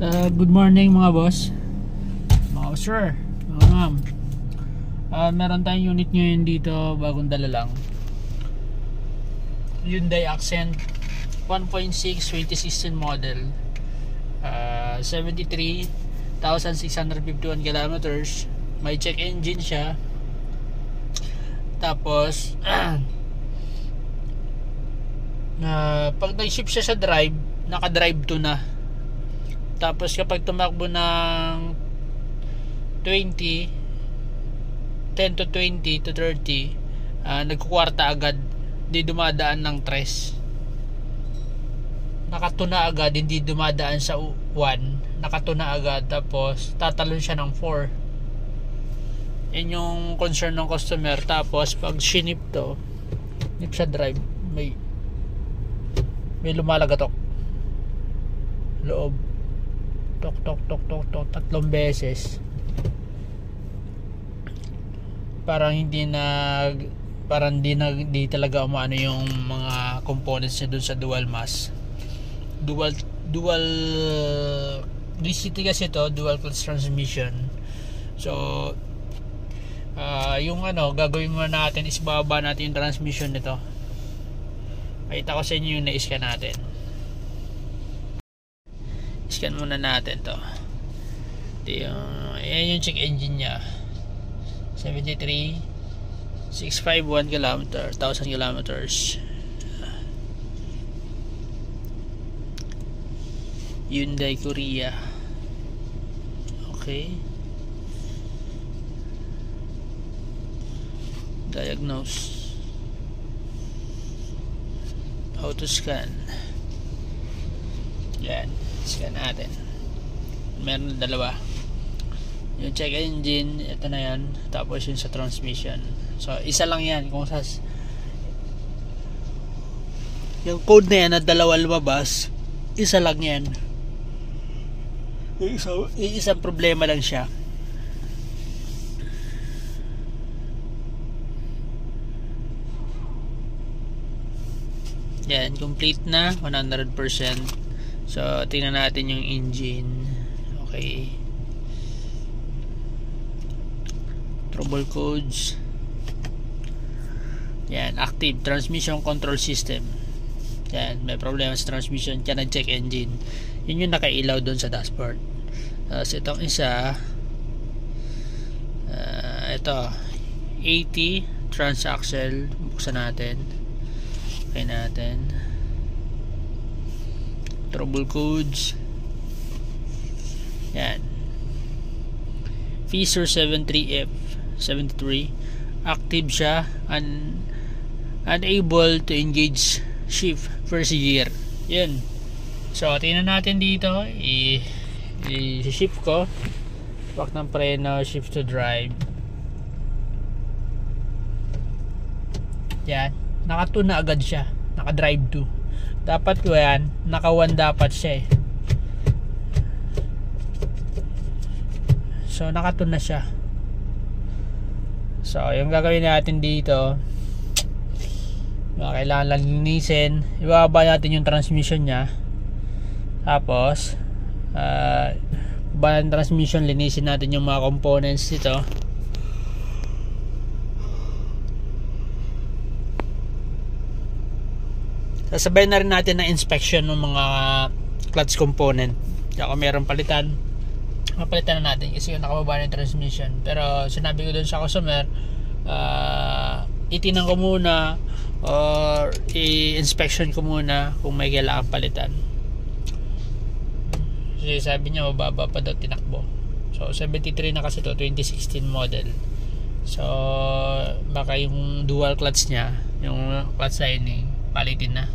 Good morning mga boss, mga sir, mga ma'am. Meron tayong unit ngayon dito, bagong dala lang. Hyundai Accent 1.6 2016 model, 73,651 kilometers. May check engine siya. Tapos pag nag-ship siya sa drive, naka-drive to na. Tapos kapag tumakbo ng 10 to 20 to 30, nagkukwarta agad, hindi dumadaan ng 3. Nakatuna agad, hindi dumadaan sa 1, nakatuna agad, tapos tatalon siya ng 4. Yan yung concern ng customer. Tapos pag shinip to, nip sa drive, may lumalagatok loob, tok 3 beses. Hindi talaga umaano yung mga components niya dun sa dual mass. Dual DCT kasi to, dual clutch transmission. So yung gagawin muna natin is bababa natin yung transmission nito. Pakita ko sa inyo yung na-scan natin. Scan muna natin to. Yan yung check engine nya, 73,651 km, 1,000 kilometers. Hyundai Korea. Okay, diagnose, auto scan. Yan, scan natin. Meron dalawa, yung check engine, ito na yan, tapos yung sa transmission. So isa lang yan. Kung yung code na yan na dalawa lumabas, isa lang yan. Isang problema lang siya. Yan, complete na 100%. So tingnan natin yung engine. Okay, trouble codes. Yan, active transmission control system. Yan, may problema sa transmission, kaya nag-check engine. Yun yung nakailaw doon sa dashboard. So itong isa, ito 80 transaxle. Buksan natin. Okay natin. Trouble codes. Yan, Fisher 73F73, active siya, unable to engage shift first gear. Yan. So tingnan natin dito, i-shift ko, back ng preno, shift to drive. Yan, nakatuna agad siya, naka-drive to. Dapat ko yan, naka-1 dapat siya eh. So nakatuna siya. So yung gagawin natin dito, kailangan lang linisin. Ibaba natin yung transmission nya. Tapos baba ng transmission, linisin natin yung mga components nito. Sasabay na rin natin ng inspection ng mga clutch component. Kaya kung meron palitan, mapalitan na natin kasi yung nakababa ng transmission. Pero sinabi ko dun sa customer, itinan ko muna or i-inspection ko muna kung may kailangan palitan. Kasi sabi niya mababa pa daw tinakbo. So 73 na kasi to, 2016 model. So baka yung dual clutch nya, yung clutch lining, palitin na.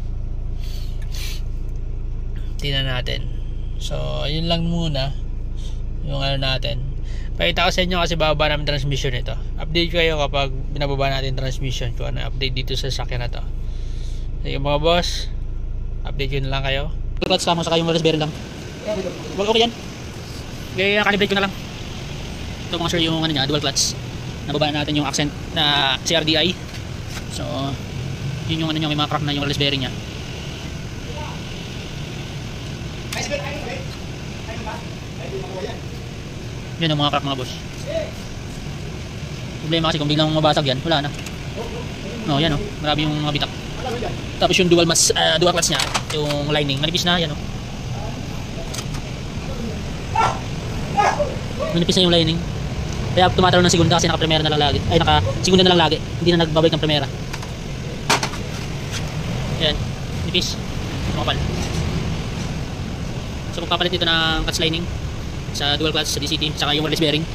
Tingnan natin. So yun lang muna yung natin. Pakita ko sa inyo kasi bababa namin transmission nito. Update kayo kapag binababa natin transmission ko, ano update dito sa sakyan na to. Sige mga boss, update yun lang kayo. Clutch kamo saka yung raspberry lang. Okay yan. Kaya calibrate ko na lang. Ito mga sir yung nya, dual clutch. Nababa natin yung accent na CRDI. So yun yung may mga crack na yung raspberry nya. Yan ang mga crack mga boss. Problema kasi kung biglang mabasag yan, wala na. No, yan oh, marami yung mga bitak. Tapos yung dual clutch niya, yung lining, manipis na yan oh. Manipis na yung lining. Kaya tumatalo ng segunda kasi naka-primera na lang lagi. Ay, naka-segunda na lang lagi. Hindi na nagbabalik ng primera. Yan, nipis. Makapal. So magpapalit dito ng clutch lining sa dual clutch, sa DCT, saka yung wireless bearing.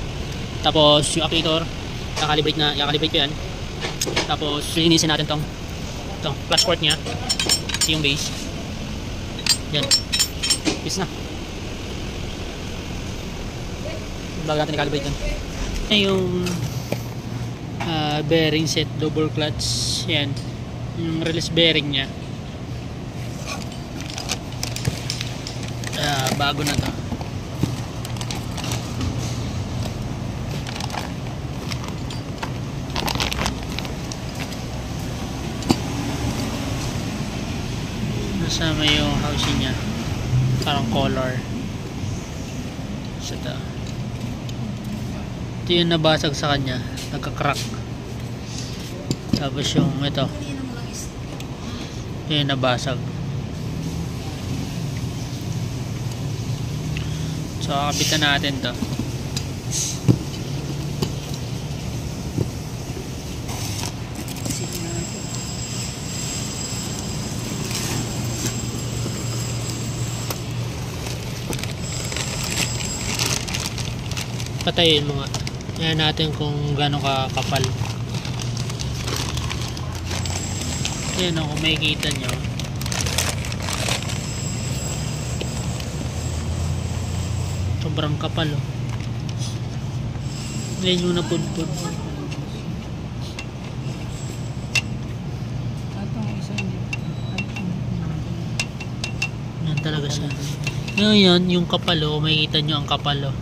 Tapos yung actuator, kakalibrate ko yan. Tapos linisin natin tong clutch port nya, yung base. Yan, nipis na. Bago natin i-calibrate yan. Yung bearing set, double clutch. Yan, yung release bearing nya, bago na to. Nasama yung housing nya, parang color sa to. Ito yung nabasag sa kanya, nagka-crack. Tapos yung ito yung nabasag. So kakabitan natin to. Patayin mo nga. Tingnan natin kung gaano kakapal. Yan o, kung makikita nyo. Sobrang kapal o. Ngayon yung napudpud. Yan talaga siya. Ngayon, yung kapal o, makikita nyo ang kapal o.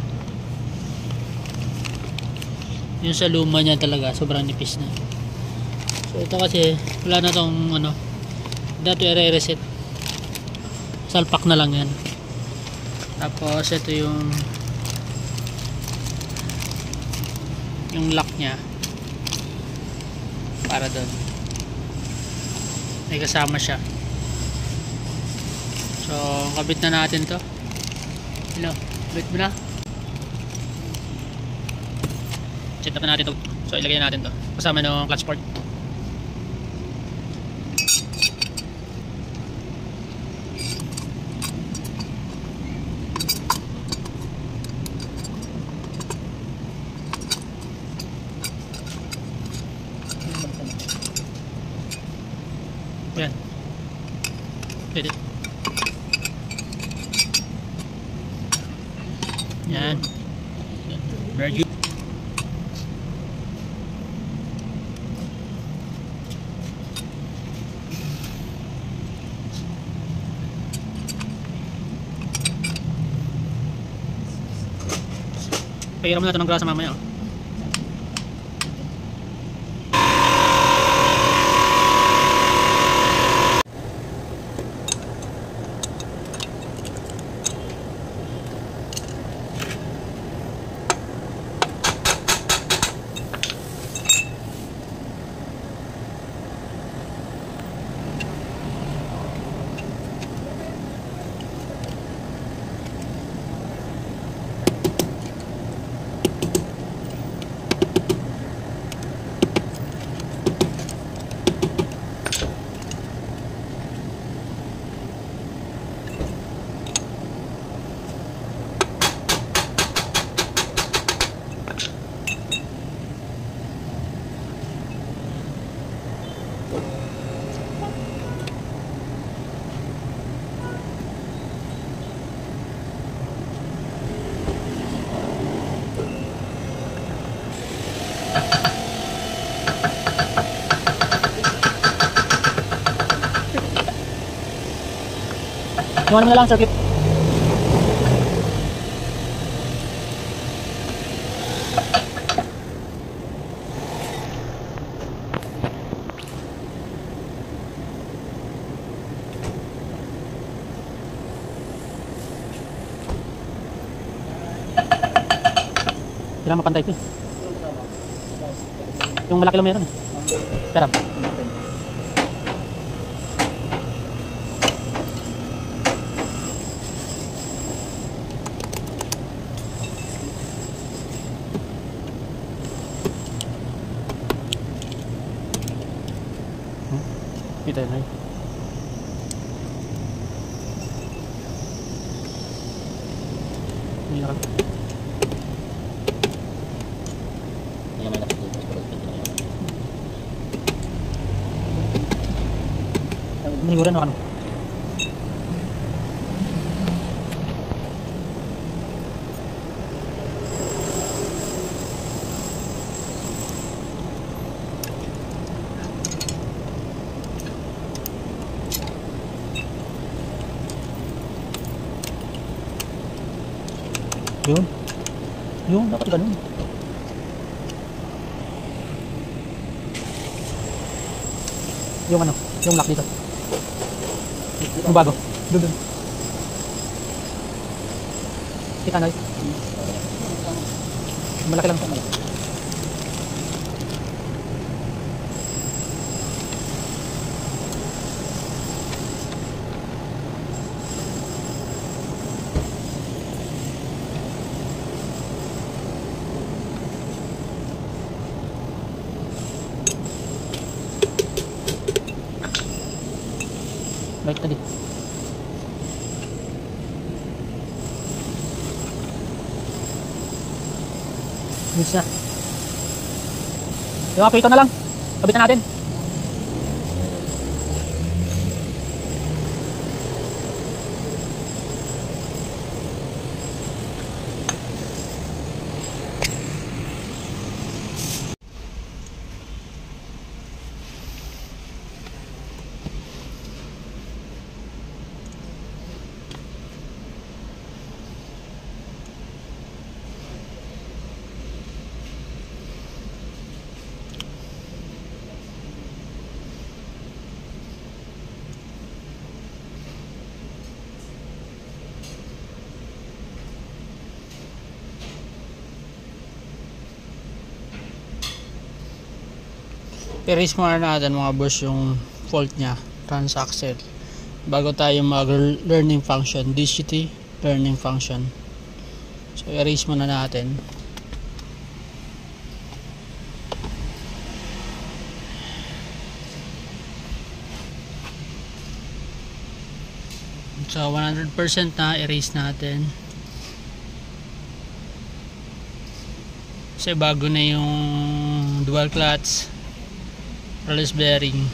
Yung sa luma niya talaga sobrang nipis na. So ito kasi wala na tong ano, dato i-reset, salpak na lang yan. Tapos ito yung lock nya para doon, may kasama siya. So kabit na natin to. Hello, kabit mo na. Set up na natin to. So ilagay na natin to kasama ng clutch port. Yan. Pwede. Yan. Very good. Pahiram na ito ng grasa mamaya. Iwan mo na lang circuit. Kailangan mapantay ito eh. Yung malaki lang meron eh. Pero kita yun ay. Hindi na Niguran o ano? Yun, dapat ganun. Yung ano, yung lock dito. Yung bago. Doon. Kita na. Malaki lang ito. Baik tadi. Bisa. Yung aprito na lang. Kabitan natin. I-raise muna natin mga boss yung fault nya, transaxle, bago tayo mag learning function, DCT learning function. So i-raise muna natin. So 100% na i-raise natin. Kasi bago na yung dual clutch release bearing,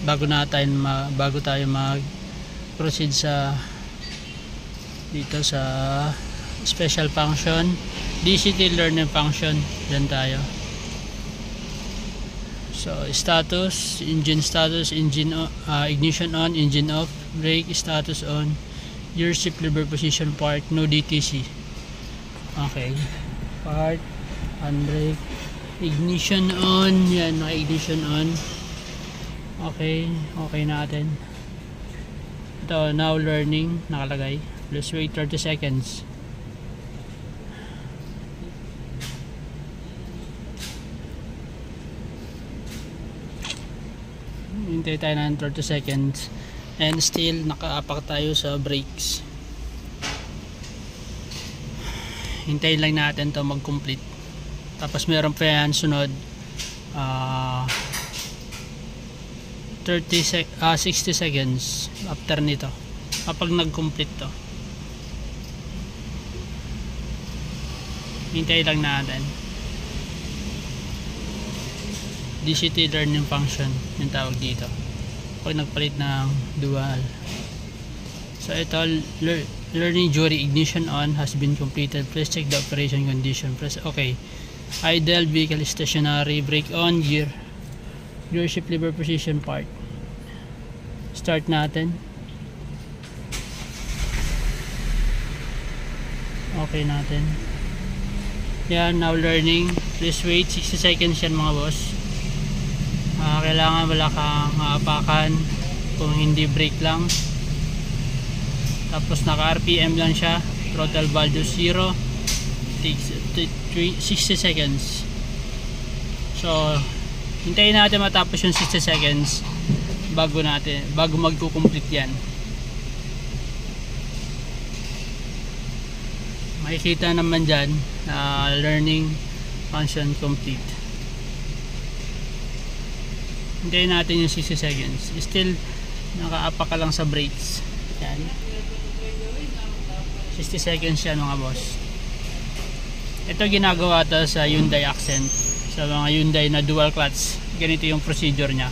bago tayo mag proceed sa dito sa special function, DCT learning function. Dyan tayo. So status, engine status, ignition on, engine off, brake status on, gear shift lever position part, no DTC. Okay, part, handbrake, ignition on, yan, ignition on. Okay natin. Ito, now learning, nakalagay. Let's wait 30 seconds. Hintay tayo ng 30 seconds. And still, nakaapak tayo sa brakes. Hintayin lang natin to mag-complete. Tapos meron pa yan sunod 60 seconds after nito kapag nag-complete to. Hintayin lang natin. DCT learning function yung tawag dito pag nagpalit ng dual. So ito, learning duty ignition on has been completed. Please check the operation condition. Press okay. Idle, vehicle stationary, brake on, gear shift lever position part. Start natin. Okay natin. Yan, now learning. Please wait 60 seconds yan mga boss. Kailangan wala kang aapakan, kung hindi brake lang. Tapos naka RPM lang siya, throttle value 0, 60 seconds. So hintayin natin matapos yung 60 seconds bago magko-complete yan. Makikita naman dyan learning function complete. Hintayin natin yung 60 seconds. Still naka-apa ka lang sa brakes. Yan, 60 seconds yan mga boss. Ito ginagawa to sa Hyundai Accent, sa mga Hyundai na dual clutch. Ganito yung procedure nya.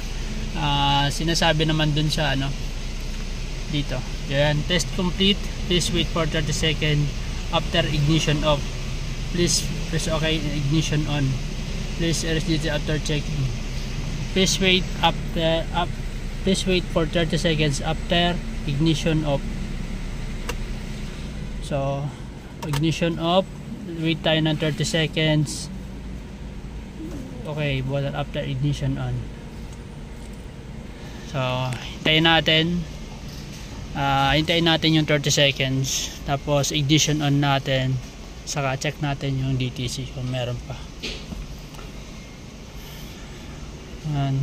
Sinasabi naman dun sa dito. Yan, test complete. Please wait for 30 seconds after ignition off. Please press OK, ignition on. Please RSDT after checking. Please wait for 30 seconds after ignition off. So ignition off, wait tayo ng 30 seconds. Okay, water after ignition on. So hintayin natin yung 30 seconds, tapos ignition on natin, saka check natin yung DTC kung meron pa. 1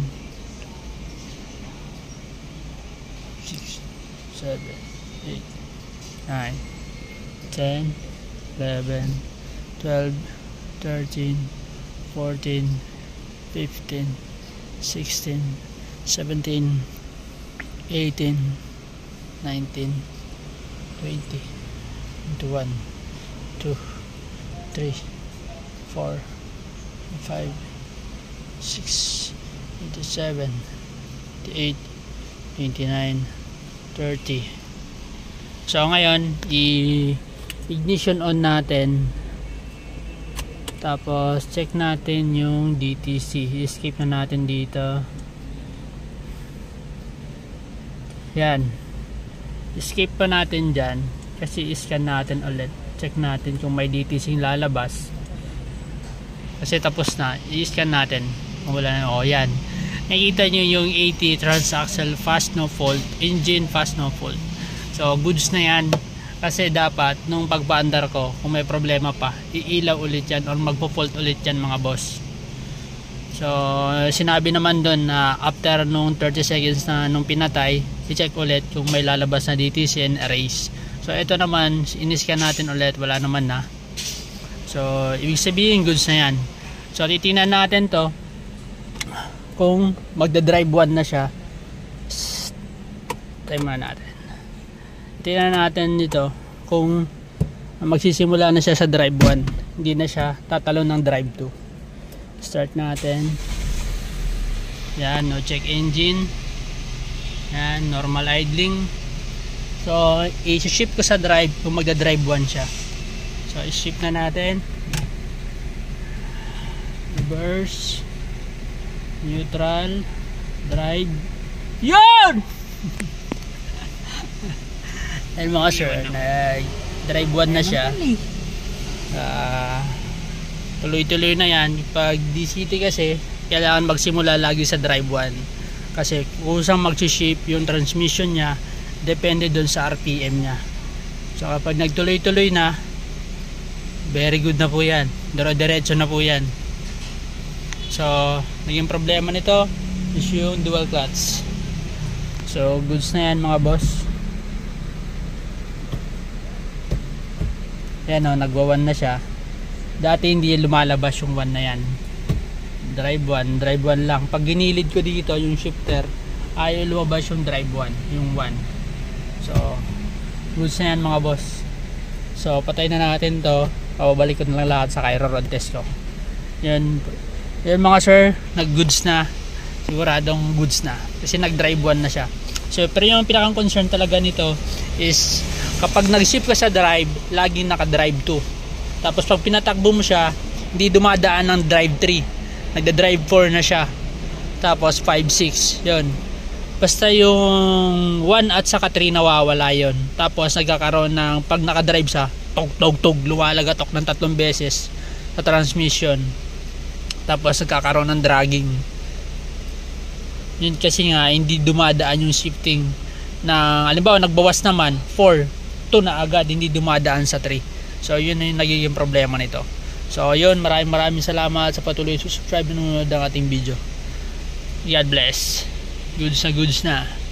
6 7 8 9 10 11 12 13 14 15 16 17 18 19 20 21 2 3 4 5 6 27 28 29 30. So ngayon ignition on natin, tapos check natin yung DTC. Escape na natin dito. Yan, escape pa natin dyan kasi iscan natin ulit. Check natin kung may DTC lalabas kasi tapos na. I-scan natin kung wala na. O yan, nakikita nyo yung 80 transaxle fast no fault, engine fast no fault. So goods na yan, kasi dapat nung pagpaandar ko, kung may problema pa, iilaw ulit yan or magpo-fault ulit yan mga boss. So sinabi naman doon na after nung 30 seconds na nung pinatay, i-check ulit kung may lalabas na DTC and erase. So ito naman, iniscan natin ulit, wala naman na. So ibig sabihin goods na yan. So titingnan natin to kung magda-drive 1 na siya. Time na natin. Tingnan natin dito kung magsisimula na siya sa drive 1, hindi na siya tatalon ng drive 2. Start natin. Yan, no check engine. Yan, normal idling. So i-shift ko sa drive kung magda-drive 1 siya. So i-shift na natin. Reverse, neutral, drive. Yan! Ayun mga sir, drive 1 na siya. Tuloy-tuloy na yan. Pag DCT kasi kailangan magsimula lagi sa drive 1 kasi kung saan mag-shift yung transmission niya, depende dun sa RPM niya. So kapag nagtuloy-tuloy na, very good na po yan, diretso na po yan. So naging problema nito is yung dual clutch. So goods na yan mga boss. Yan o, nagwa 1 na siya. Dati hindi lumalabas yung 1 na yan. Drive 1 lang. Pag ginilid ko dito yung shifter, ayaw lumabas yung drive 1, yung 1. So goods na yan mga boss. So patay na natin to. Pababalik ko na lang lahat sa Cairo road test ko. Yan mga sir, nag goods na. Siguradong goods na kasi nag drive 1 na siya. So pero yung pinakang concern talaga nito is kapag nag-shift ka sa drive, laging naka-drive 2. Tapos pag pinatakbo mo siya, hindi dumadaan ng drive 3. Nagda-drive 4 na siya. Tapos 5, 6. Yun. Basta yung 1 at saka 3 nawawala yun. Tapos nagkakaroon ng, pag naka-drive siya, tog, lumalagatok ng 3 beses sa transmission. Tapos nagkakaroon ng dragging. Yun kasi nga, hindi dumadaan yung shifting. Na, halimbawa, nagbawas naman, 4. 2 na agad, hindi dumadaan sa 3. So yun yung nagiging problema nito. So yun, maraming salamat sa patuloy subscribe na nanonood ng ating video. God bless. Goods na